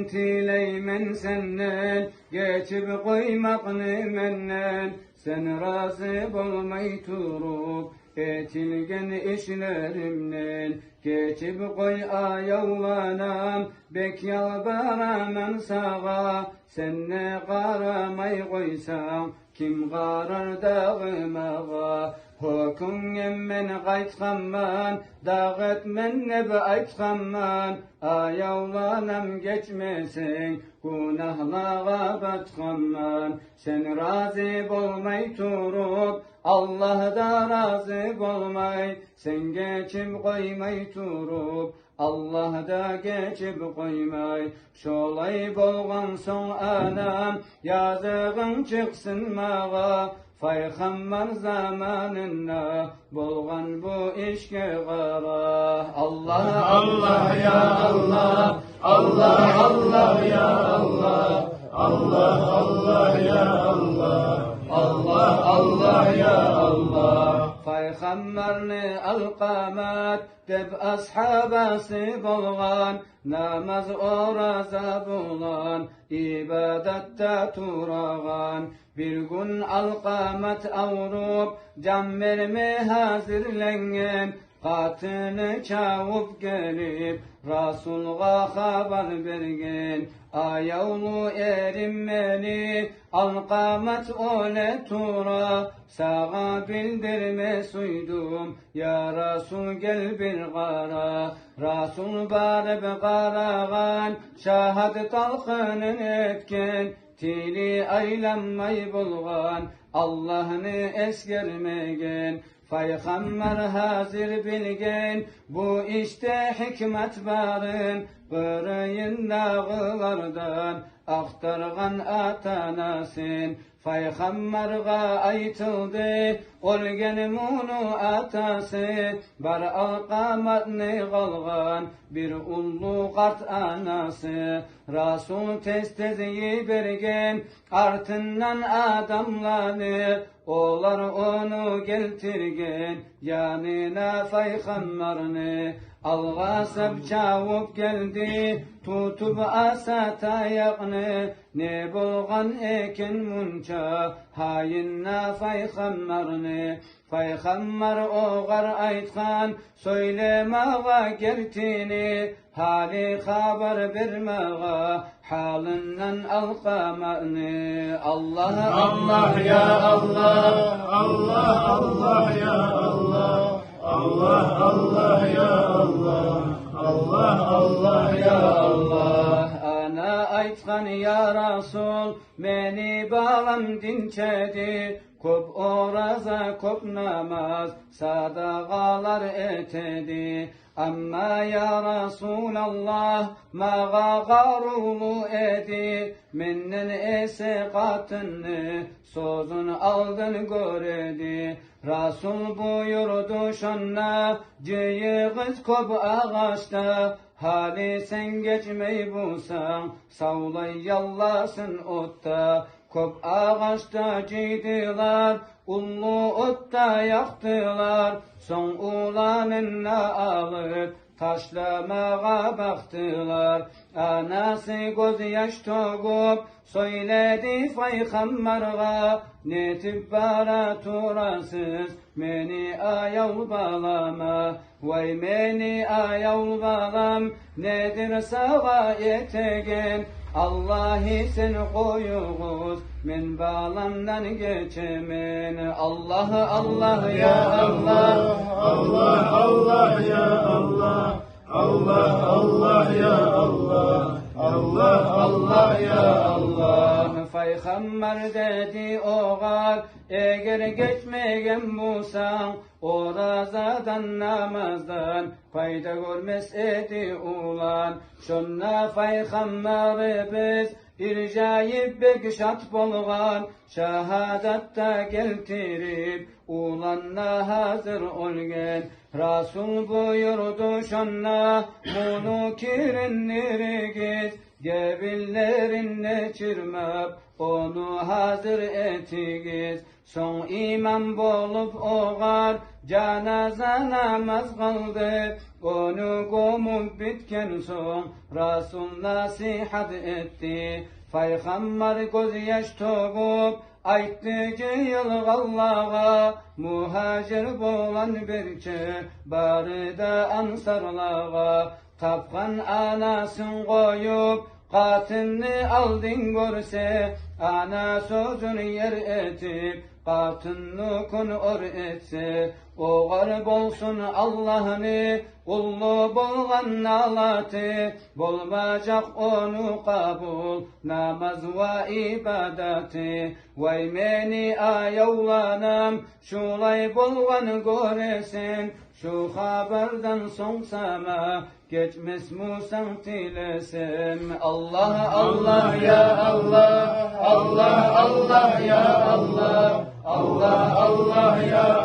tileymen senden, geçip koymakını menden. Sen razı bolmay turup, etilgen işlerimden. Geçip koy ayavlanam, bek yalvaramam sağa. Sen ne qaramay koysan, kim qarar dağımağa? Hüküm emmen qaytqanman, dağıt men nebe aytqanman. Ayavlanam geçmesin, günahlığa batqanman. Sen razı bolmay turup, Allah da razı bolmay. Sen geçip koymay turup, Allah da geçip koymay. Şolay bolgan son anam, yazığın çıksın mağa. Peygamber zamanında bolgan bu işke qara. Allah Allah ya Allah, Allah Allah ya Allah, Allah Allah ya Allah, Allah Allah ya Allah. Peygamberni alqamat deb ashabası bolgan, namaz oraza bulan, ibadette turagan. Bir gün alqamat avrup, can verme hazırlengen. Qatını çavup gelip, Rasul'a haber bergen. Ayavlu erinmeli, alqamat ole tura. Sağa bildirme suydum, ya Rasul gel bir qara. Rasul barib qaragan, şahadet alqının etken. Tili aylanmay bulgan, Allah'ını eskermegen. Peygamber hazır bilgen, bu işte hikmet barın. Qırıyın dağlardan, aktargan atanasın. Peygamberga aytıldı, olgen munu atası. Bar alqamatni qalgan, bir ullu qart anası. Rasul tez bergen, artından adamlarını. Olar onu geltirgen, yanına Peygamberni. Algasıp çavup geldi, tutup asat ayakını. Ne bolgan eken munça, hayinna Peygamberni. Peygamber oğar aytkan, söylemağa gertini. Hali haber vermeğa, halinden alqamanı. Allah Allah ya Allah, Allah Allah ya Allah, Allah Allah ya Allah, Allah Allah ya Allah. Ana aytkan ya Rasul, meni bağlam dinçedi. Kop oraza kop namaz, sadaqalar etedi. Amma ya Resulallah, mağa garulu edi. Mennen ese qatını, sozun aldın göredi. Rasul buyurdu şonna, cıyığız kop ağaçta. Hali sen geçmey bulsan, savlay yallasın otta. Kop ağaçta cıydılar, ullu otta yaktılar. Son ulanına alıp, taşlamağa baktılar. Anası göz yaş togup, söyledi Peygamber'a. Netip bara turasız, meni ayav balama. Vay meni ayav balam, nedir sağa yetegen. Allahi sen koyuğuz, men bağlamdan geçemen. Allah Allah ya Allah, Allah Allah ya Allah, Allah Allah ya Allah, Allah Allah ya Allah. Peygamber dedi oğal, eğer geçmegen bulsan, orazadan namazdan fayda görmez edi ulan. Şonna Peygamber'i biz ircayip bekşat bolgan, şahadatta geltirip ulanna hazır olgen. Rasul buyurdu şonna, bunu kirinleri git, Gebirlerin çırmap onu hazır etigiz. Son imam bolup oğar canaza namaz kaldı. Onu komup bitken son Rasul nasihat etti. Peygamber göz yaş toğup aytdı ki Allah'a muhacir bolan berçe bari da ansarlağa. Tapkan anasın koyup katını aldın görse ana sözünü yer etip katını konur etse oğar bolsun Allah'ını kullu bolgan nalatı bolmacak onu kabul namaz ve ibadeti vay meni ayavlanam şulay bolgan göresin şu haberden son sama geçmez Musa'm tilesem Allah Allah ya Allah Allah Allah ya Allah Allah Allah ya